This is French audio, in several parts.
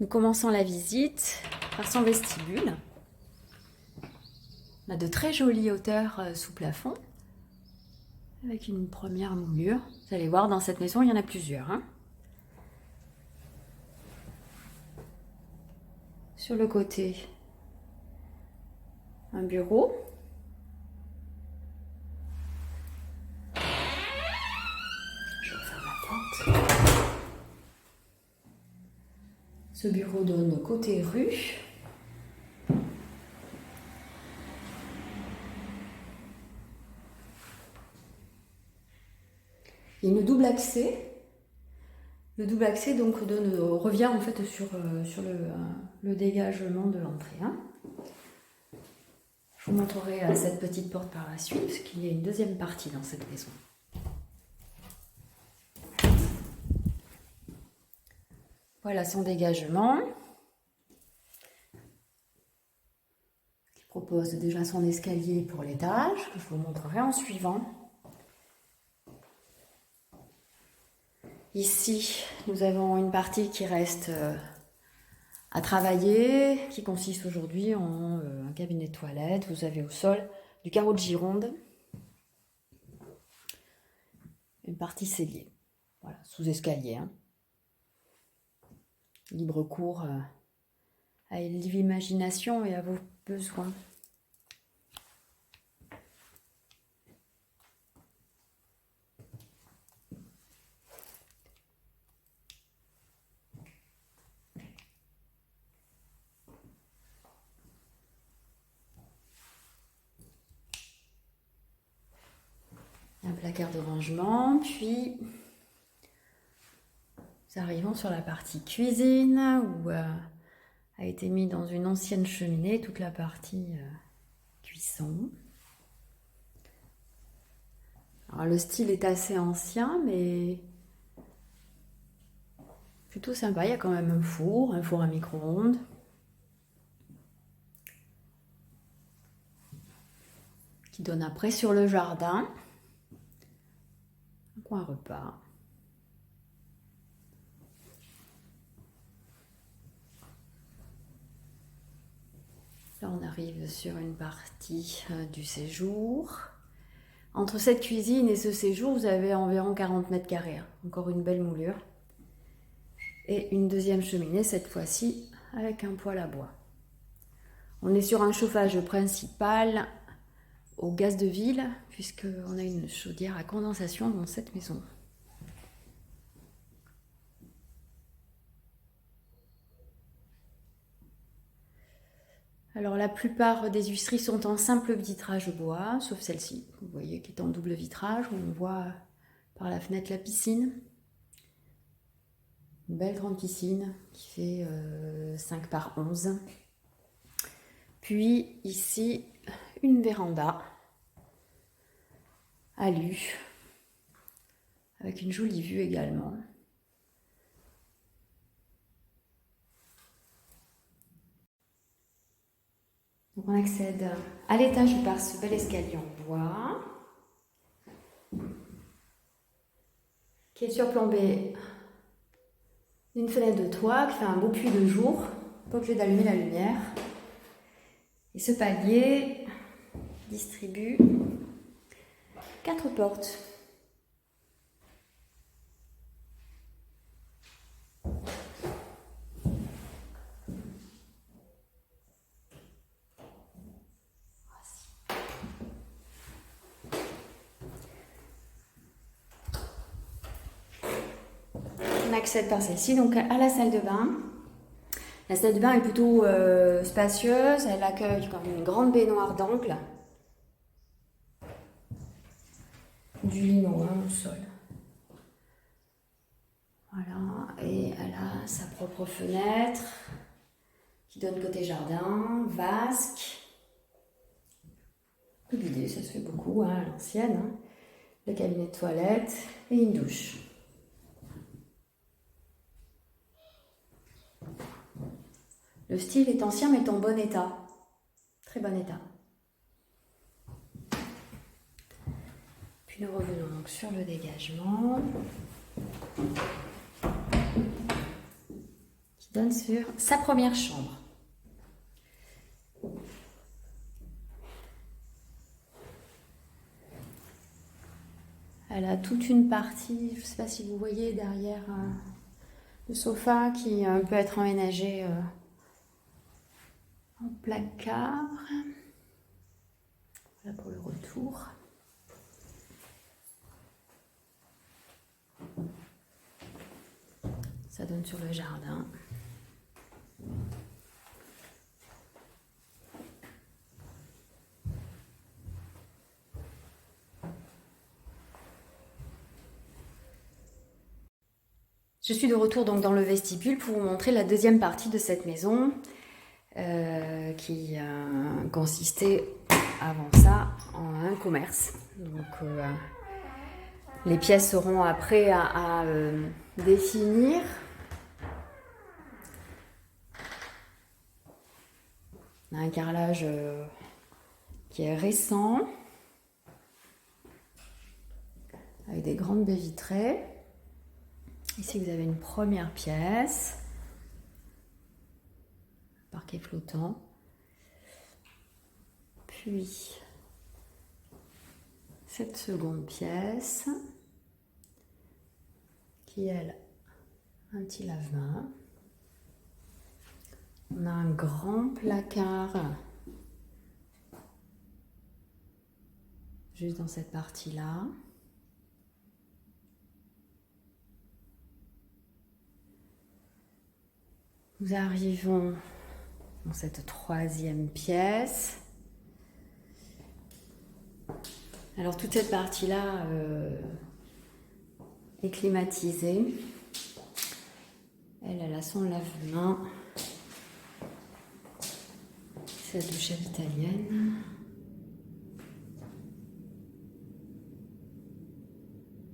Nous commençons la visite par son vestibule. On a de très jolies hauteurs sous plafond, avec une première moulure. Vous allez voir, dans cette maison, il y en a plusieurs. Sur le côté, un bureau. Je referme la porte. Ce bureau donne côté rue. Il y a une double accès. Le double accès donc revient en fait sur le dégagement de l'entrée. Je vous montrerai cette petite porte par la suite, parce qu'il y a une deuxième partie dans cette maison. Voilà son dégagement. Il propose déjà son escalier pour l'étage, que je vous montrerai en suivant. Ici, nous avons une partie qui reste à travailler, qui consiste aujourd'hui en un cabinet de toilette. Vous avez au sol du carreau de Gironde, une partie cellier, voilà, sous escalier. Libre cours à l'imagination et à vos besoins. Un placard de rangement, puis nous arrivons sur la partie cuisine où a été mis dans une ancienne cheminée toute la partie cuisson. Alors, le style est assez ancien, mais plutôt sympa. Il y a quand même un four à micro-ondes. Qui donne après sur le jardin. Un coin repas. Là, on arrive sur une partie du séjour. Entre cette cuisine et ce séjour, vous avez environ 40 mètres carrés. Encore une belle moulure. Et une deuxième cheminée, cette fois-ci, avec un poêle à bois. On est sur un chauffage principal au gaz de ville, puisqu'on a une chaudière à condensation dans cette maison. Alors la plupart des huisseries sont en simple vitrage bois, sauf celle-ci, vous voyez, qui est en double vitrage, où on voit par la fenêtre la piscine. Une belle grande piscine qui fait 5 par 11. Puis ici, une véranda à lu, avec une jolie vue également. Donc on accède à l'étage par ce bel escalier en bois, qui est surplombé d'une fenêtre de toit qui fait un beau puits de jour, pas obligé d'allumer la lumière. Et ce palier distribue 4 portes. On accède par celle-ci, donc à la salle de bain. La salle de bain est plutôt spacieuse, elle accueille comme une grande baignoire d'angle. Du lino au sol. Voilà, et elle a sa propre fenêtre qui donne côté jardin, vasque. Le bidet, ça se fait beaucoup à l'ancienne. Le cabinet de toilette et une douche. Le style est ancien mais en bon état. Très bon état. Puis nous revenons donc sur le dégagement. donne sur sa première chambre. Elle a toute une partie, je ne sais pas si vous voyez derrière le sofa qui peut être emménagé en placard. Voilà pour le retour. Ça donne sur le jardin. Je suis de retour donc dans le vestibule pour vous montrer la deuxième partie de cette maison qui consistait avant ça en un commerce. Donc les pièces seront après à définir. On a un carrelage qui est récent avec des grandes baies vitrées. Ici, vous avez une première pièce, parquet flottant, puis cette seconde pièce qui, elle, un petit lave-main. On a un grand placard juste dans cette partie-là. Nous arrivons dans cette troisième pièce. Alors toute cette partie-là est climatisée. Elle a son lave-main. C'est la douche italienne.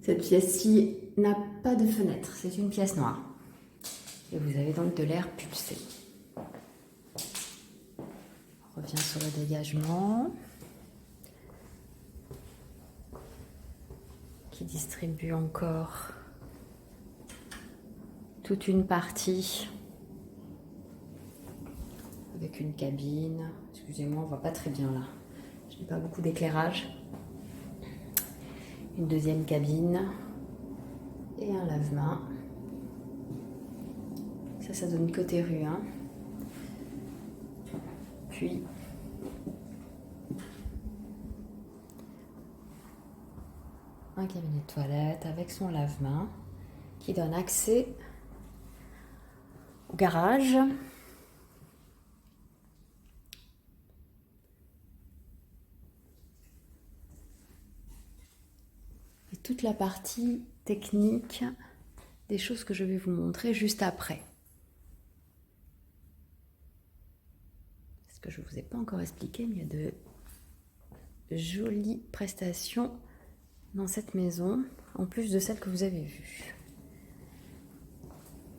Cette pièce-ci n'a pas de fenêtre, c'est une pièce noire. Et vous avez donc de l'air pulsé. On revient sur le dégagement qui distribue encore toute une partie avec une cabine. Excusez-moi, on voit pas très bien là. Je n'ai pas beaucoup d'éclairage. Une deuxième cabine et un lave-main. Ça donne côté rue. Hein. Puis un cabinet de toilette avec son lave-main qui donne accès au garage. Et toute la partie technique des choses que je vais vous montrer juste après. Ce que je ne vous ai pas encore expliqué, mais il y a de jolies prestations dans cette maison, en plus de celles que vous avez vues.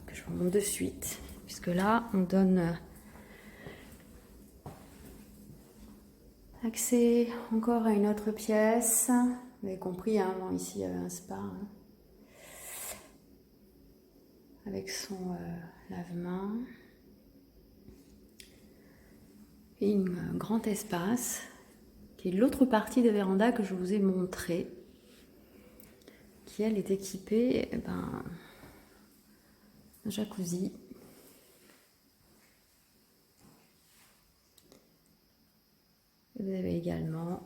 Que je vous montre de suite, puisque là, on donne accès encore à une autre pièce. Vous avez compris, hein, bon, ici, il y avait un spa. Hein, avec son lave-main. Et un grand espace qui est l'autre partie de véranda que je vous ai montré, qui elle est équipée d'un jacuzzi. Et vous avez également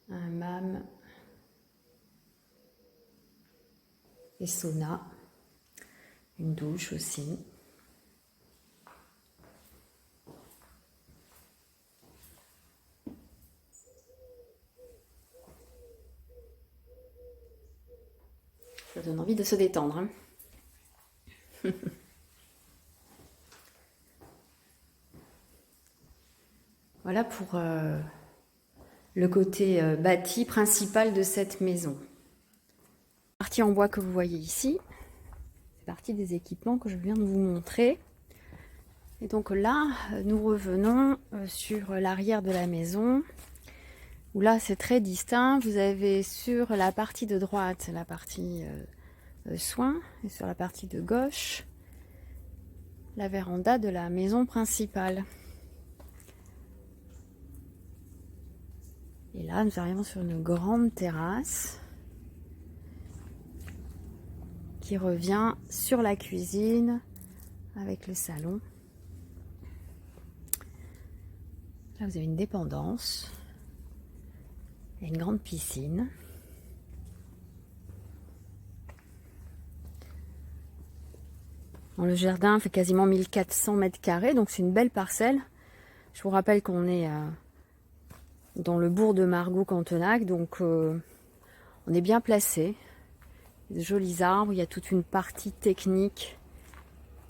un hammam et sauna, une douche aussi. Ça donne envie de se détendre. Hein. Voilà pour le côté bâti principal de cette maison. La partie en bois que vous voyez ici, c'est partie des équipements que je viens de vous montrer. Et donc là, nous revenons sur l'arrière de la maison, où là c'est très distinct. Vous avez sur la partie de droite, la partie soins. Et sur la partie de gauche, la véranda de la maison principale. Et là, nous arrivons sur une grande terrasse qui revient sur la cuisine avec le salon. Là, vous avez une dépendance. Il y a une grande piscine. Bon, le jardin fait quasiment 1400 mètres carrés, donc c'est une belle parcelle. Je vous rappelle qu'on est dans le bourg de Margaux-Cantenac, donc on est bien placé. De jolis arbres, il y a toute une partie technique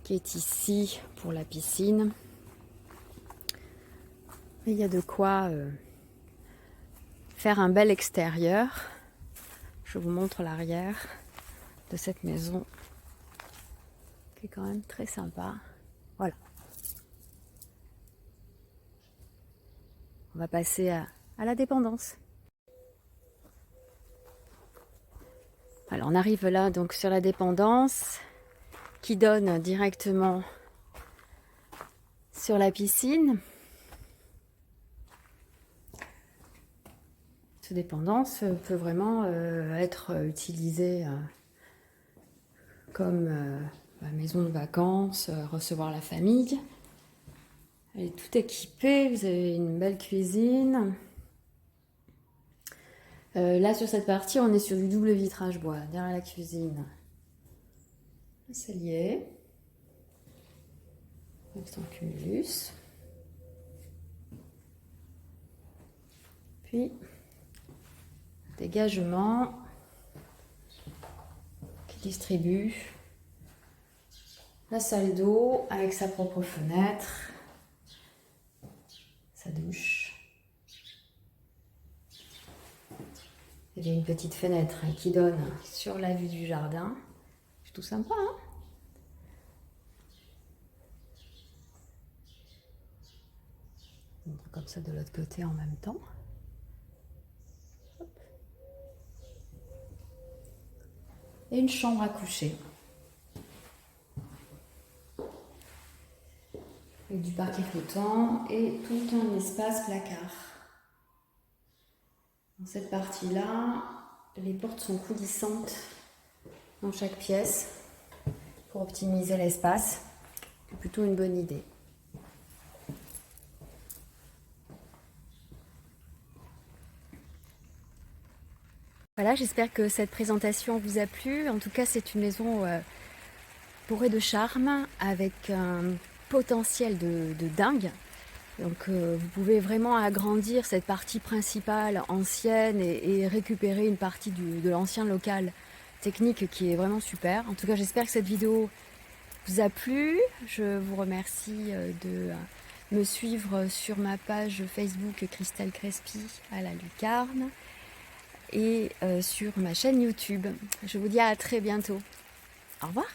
qui est ici pour la piscine. Et il y a de quoi faire un bel extérieur. Je vous montre l'arrière de cette maison qui est quand même très sympa. Voilà. On va passer à la dépendance. Alors on arrive là donc sur la dépendance qui donne directement sur la piscine. Cette dépendance peut vraiment être utilisée comme maison de vacances, recevoir la famille. Elle est toute équipée, vous avez une belle cuisine. Là sur cette partie, on est sur du double vitrage bois, derrière la cuisine. Un cellier, avec son cumulus. Puis dégagement qui distribue la salle d'eau avec sa propre fenêtre, sa douche. Il y a une petite fenêtre qui donne sur la vue du jardin. C'est tout sympa, hein? On montre comme ça de l'autre côté en même temps. Hop. Et une chambre à coucher. Avec du parquet flottant et tout un espace placard. Dans cette partie-là, les portes sont coulissantes dans chaque pièce pour optimiser l'espace. C'est plutôt une bonne idée. Voilà, j'espère que cette présentation vous a plu. En tout cas, c'est une maison bourrée de charme avec un potentiel de dingue. Donc vous pouvez vraiment agrandir cette partie principale ancienne et récupérer une partie de l'ancien local technique qui est vraiment super. En tout cas, j'espère que cette vidéo vous a plu. Je vous remercie de me suivre sur ma page Facebook Christelle Crespi à la Lucarne et sur ma chaîne YouTube. Je vous dis à très bientôt. Au revoir.